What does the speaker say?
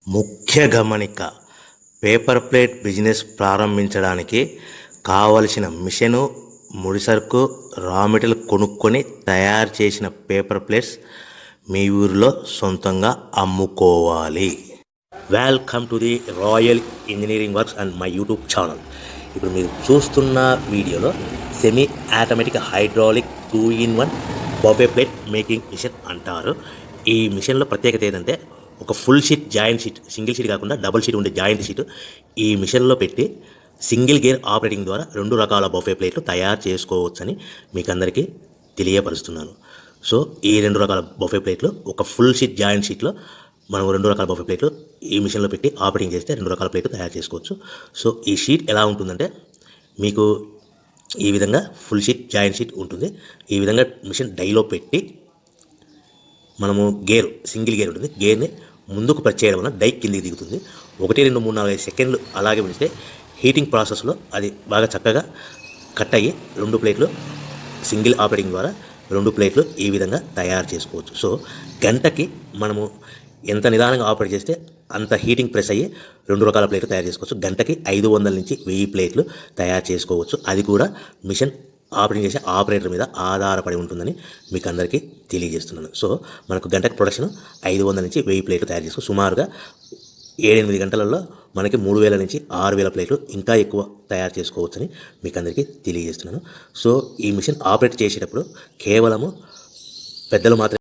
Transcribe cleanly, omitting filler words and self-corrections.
ముఖ్య గమనిక, paper plate business ప్రారంభించడానికి కావలసిన మిషను, ముడిసరుకు, రా మెటీరియల్ కొనుక్కొని తయారు చేసిన పేపర్ ప్లేట్స్ మీ ఊరిలో సొంతంగా అమ్ముకోవాలి. Welcome to the Royal Engineering Works and my YouTube channel. ఇప్పుడు మీరు చూస్తున్న వీడియోలో semi automatic hydraulic 2-in-1 buffet plate making machine అంటారు. ఈ మిషన్లో ప్రత్యేకత ఏంటంటే ఒక full sheet joint sheet, single sheet కాకుండా డబుల్ షీట్ ఉండే జాయింట్ షీట్ ఈ మిషన్లో పెట్టి సింగిల్ గేర్ ఆపరేటింగ్ ద్వారా 2 రకాల బఫే ప్లేట్లు తయారు చేసుకోవచ్చని మీకు అందరికీ తెలియపరుస్తున్నాను. సో ఈ 2 రకాల బఫే ప్లేట్లు ఒక ఫుల్ షీట్ జాయింట్ షీట్లో మనం 2 రకాల బఫే ప్లేట్లు ఈ మిషన్లో పెట్టి ఆపరేటింగ్ చేస్తే 2 రకాల ప్లేట్లు తయారు చేసుకోవచ్చు. సో ఈ షీట్ ఎలా ఉంటుందంటే మీకు ఈ విధంగా ఫుల్ షీట్ జాయింట్ షీట్ ఉంటుంది. ఈ విధంగా మిషన్ డైలో పెట్టి మనము గేర్, సింగిల్ గేర్ ఉంటుంది, గేర్ని ముందుకు ప్రెస్ చేయడం వల్ల డై కిందికి దిగుతుంది. 1, 2, 3, 4, 5 సెకండ్లు అలాగే ఉంచితే హీటింగ్ ప్రాసెస్లో అది బాగా చక్కగా కట్ అయ్యి 2 ప్లేట్లు సింగిల్ ఆపరేటింగ్ ద్వారా 2 ప్లేట్లు ఈ విధంగా తయారు చేసుకోవచ్చు. సో గంటకి మనము ఎంత నిదానంగా ఆపరేట్ చేస్తే అంత హీటింగ్ ప్రెస్ అయ్యి 2 రకాల ప్లేట్లు తయారు చేసుకోవచ్చు. గంటకి 500 నుంచి 1000 ప్లేట్లు తయారు చేసుకోవచ్చు. అది కూడా మిషన్ ఆపరేటింగ్ చేసే ఆపరేటర్ మీద ఆధారపడి ఉంటుందని మీకు అందరికీ తెలియజేస్తున్నాను. సో మనకు గంటకి ప్రొడక్షన్ 500 నుంచి 1000 ప్లేట్లు తయారు చేసుకో, సుమారుగా 7-8 గంటలలో మనకి 3000 నుంచి 6000 ప్లేట్లు ఇంకా ఎక్కువ తయారు చేసుకోవచ్చని మీకు అందరికీ తెలియజేస్తున్నాను. సో ఈ మిషన్ ఆపరేట్ చేసేటప్పుడు కేవలము పెద్దలు మాత్రమే